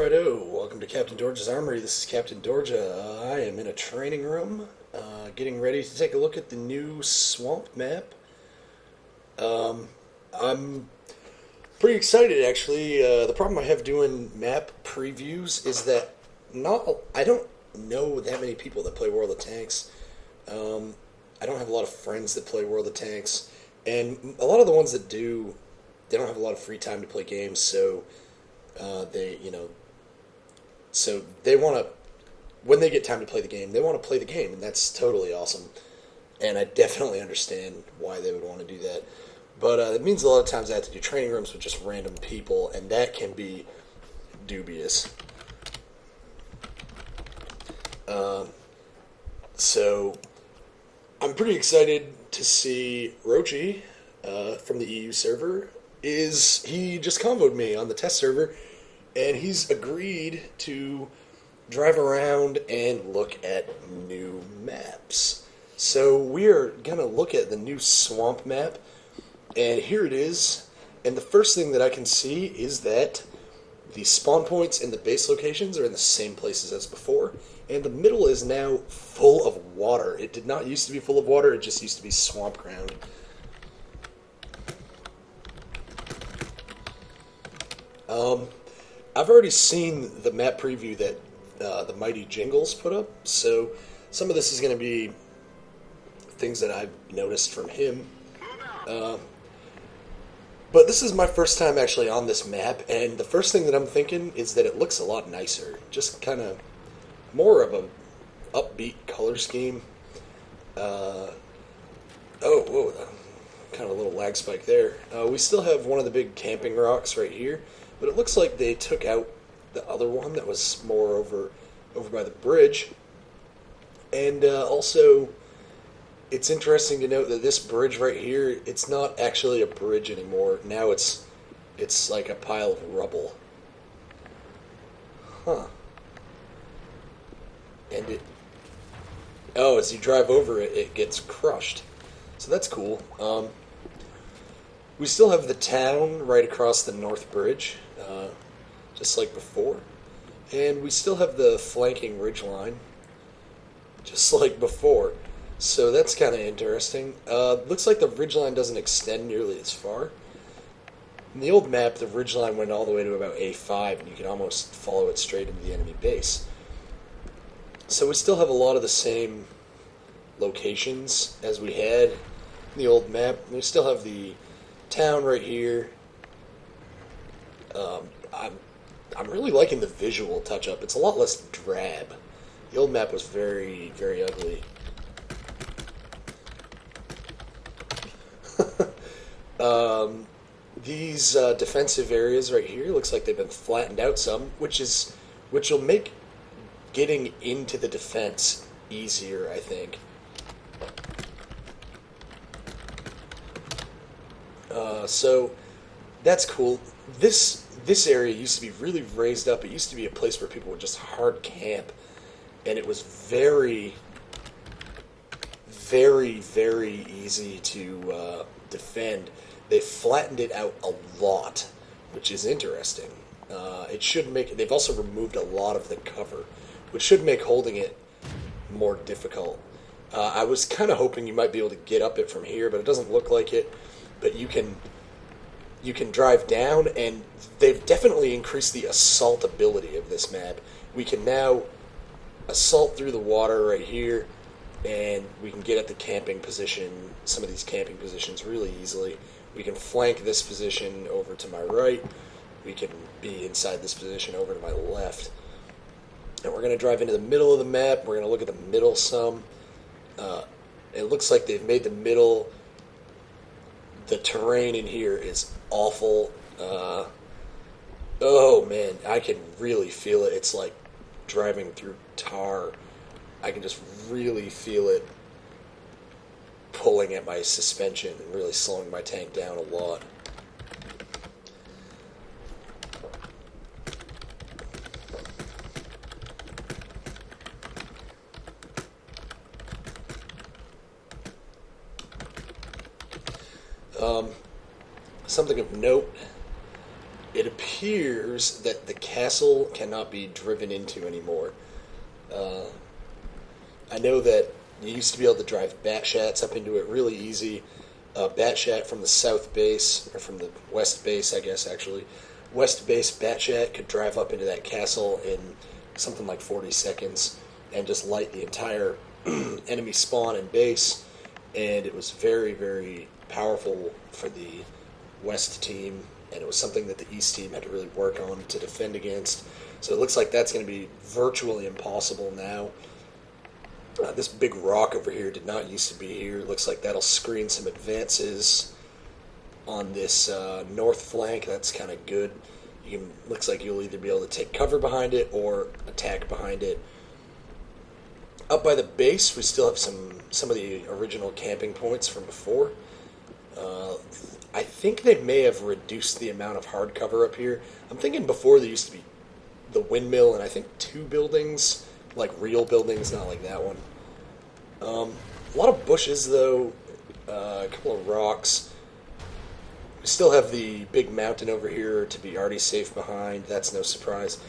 Alrighto, welcome to Captain Dorja's Armory. This is Captain Dorja. I am in a training room, getting ready to take a look at the new swamp map. I'm pretty excited, actually. The problem I have doing map previews is that I don't know that many people that play World of Tanks. I don't have a lot of friends that play World of Tanks, and a lot of the ones that do, they don't have a lot of free time to play games, so so they want to, when they get time to play the game, they want to play the game, and that's totally awesome. And I definitely understand why they would want to do that. But it means a lot of times I have to do training rooms with just random people, and that can be dubious. So I'm pretty excited to see Roachie from the EU server. He just convoed me on the test server, and he's agreed to drive around and look at new maps. So we're gonna look at the new swamp map, and here it is. And the first thing that I can see is that the spawn points and the base locations are in the same places as before, and the middle is now full of water. It did not used to be full of water, it just used to be swamp ground. I've already seen the map preview that the Mighty Jingles put up, so some of this is going to be things that I've noticed from him. But this is my first time actually on this map, and the first thing that I'm thinking is that it looks a lot nicer. Just kind of more of a upbeat color scheme. Oh, whoa, kind of a little lag spike there. We still have one of the big camping rocks right here, but it looks like they took out the other one that was more over by the bridge. And also, it's interesting to note that this bridge right here, it's not actually a bridge anymore. Now it's like a pile of rubble. Huh. And as you drive over it, it gets crushed. So that's cool. We still have the town right across the north bridge, just like before. And we still have the flanking ridgeline, just like before. So that's kind of interesting. Looks like the ridgeline doesn't extend nearly as far. In the old map, the ridgeline went all the way to about A5, and you could almost follow it straight into the enemy base. So we still have a lot of the same locations as we had in the old map. We still have the town right here. I'm really liking the visual touch-up. It's a lot less drab. The old map was very, very ugly. These defensive areas right here looks like they've been flattened out some, which will make getting into the defense easier, I think. So that's cool. This area used to be really raised up. It used to be a place where people would just hard camp, and it was very, very, very easy to defend. They flattened it out a lot, which is interesting. It should make. They've also removed a lot of the cover, which should make holding it more difficult. I was kind of hoping you might be able to get up it from here, but it doesn't look like it. But you can drive down, and they've definitely increased the assault ability of this map. We can now assault through the water right here, and we can get at the camping position, some of these camping positions really easily. We can flank this position over to my right. We can be inside this position over to my left. And we're going to drive into the middle of the map. We're going to look at the middle some. It looks like they've made the middle. The terrain in here is awful. Oh man, I can really feel it. It's like driving through tar. I can just really feel it pulling at my suspension and really slowing my tank down a lot. Something of note it appears that the castle cannot be driven into anymore. Uh, I know that you used to be able to drive Batshats up into it really easy. Batshat from the south base, or from the west base, I guess, actually. West base Batshat could drive up into that castle in something like 40 seconds and just light the entire enemy spawn and base. And it was very, very powerful for the west team, and it was something that the east team had to really work on to defend against. So it looks like that's going to be virtually impossible now. This big rock over here did not used to be here. It looks like that'll screen some advances on this north flank. That's kind of good. Looks like you'll either be able to take cover behind it or attack behind it. Up by the base, we still have some of the original camping points from before. I think they may have reduced the amount of hard cover up here. I'm thinking before there used to be the windmill and I think 2 buildings, like real buildings, not like that one. A lot of bushes though, a couple of rocks. We still have the big mountain over here to be already safe behind. That's no surprise.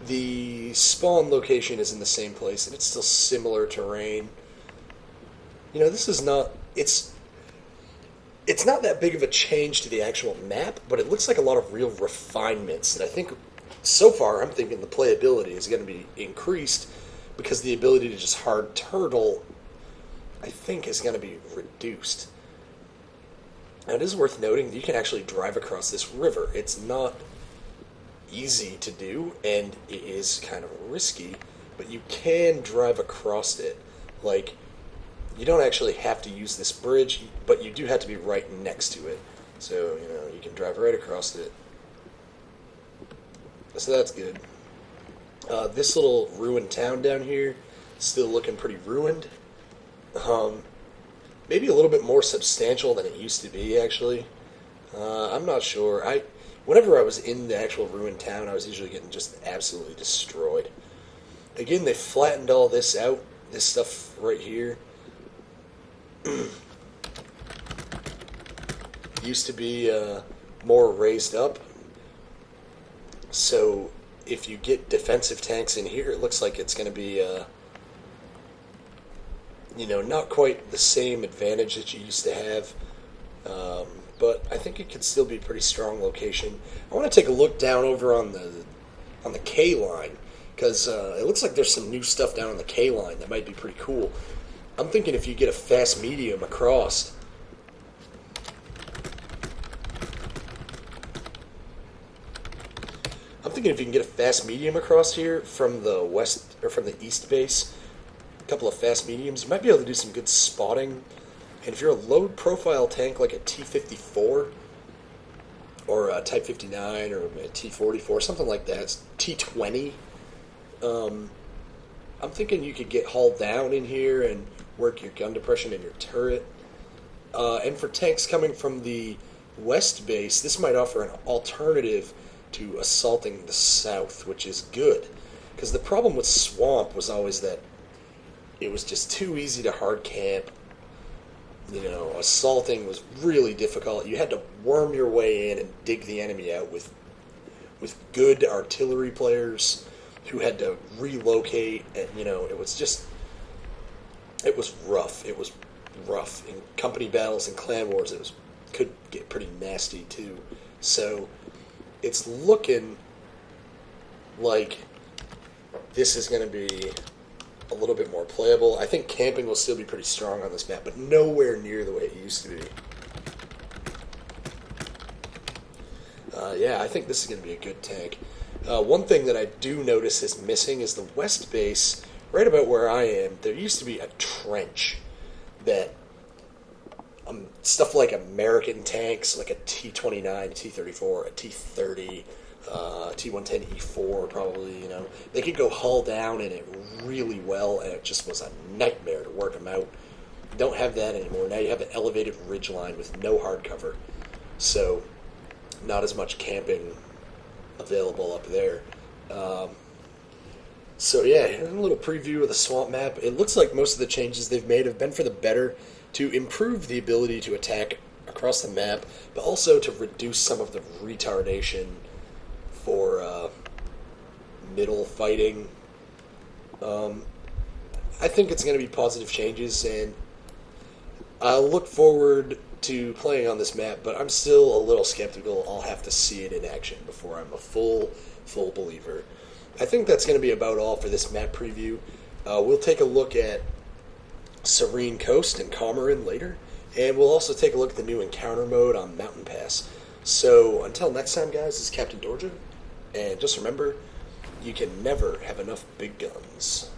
The spawn location is in the same place, and it's still similar terrain. You know, this is not... It's not that big of a change to the actual map, but it looks like a lot of real refinements. And I think, so far, I'm thinking the playability is going to be increased because the ability to just hard turtle, I think, is going to be reduced. Now, it is worth noting that you can actually drive across this river. It's not easy to do, and it is kind of risky, but you can drive across it. Like, you don't actually have to use this bridge, but you do have to be right next to it. So, you know, you can drive right across it. So that's good. This little ruined town down here, still looking pretty ruined. Maybe a little bit more substantial than it used to be, actually. I'm not sure. Whenever I was in the actual ruined town, I was usually getting just absolutely destroyed. Again, they flattened all this out, this stuff right here. Used to be more raised up. So if you get defensive tanks in here, it looks like it's going to be, you know, not quite the same advantage that you used to have. But I think it could still be a pretty strong location. I want to take a look down over on the K line, because it looks like there's some new stuff down on the K line that might be pretty cool. I'm thinking if you get a fast medium across, if you can get a fast medium across here from the west or from the east base, a couple of fast mediums, you might be able to do some good spotting. And if you're a low profile tank like a T-54 or a Type 59 or a T-44, something like that, T-20, I'm thinking you could get hauled down in here and work your gun depression in your turret. And for tanks coming from the west base, this might offer an alternative to assaulting the south, which is good. Because the problem with Swamp was always that it was just too easy to hard camp. You know, assaulting was really difficult. You had to worm your way in and dig the enemy out with good artillery players who had to relocate. And, you know, it was rough. It was rough. In company battles and clan wars, could get pretty nasty too. So it's looking like this is going to be a little bit more playable. I think camping will still be pretty strong on this map, but nowhere near the way it used to be. Yeah, I think this is going to be a good tank. One thing that I do notice is missing is the west base. Right about where I am, there used to be a trench that stuff like American tanks, like a T-29, a T-34, a T-30, T-110E4 probably, you know, they could go hull down in it really well, and it just was a nightmare to work them out. You don't have that anymore. Now you have an elevated ridge line with no hard cover, so not as much camping available up there. So yeah, here's a little preview of the swamp map. It looks like most of the changes they've made have been for the better, to improve the ability to attack across the map, but also to reduce some of the retardation for middle fighting. I think it's going to be positive changes, and I look forward to playing on this map, but I'm still a little skeptical. I'll have to see it in action before I'm a full believer. I think that's going to be about all for this map preview. We'll take a look at Serene Coast and Cormoran later, and we'll also take a look at the new encounter mode on Mountain Pass. So until next time, guys, this is Captain Dorja, and just remember, you can never have enough big guns.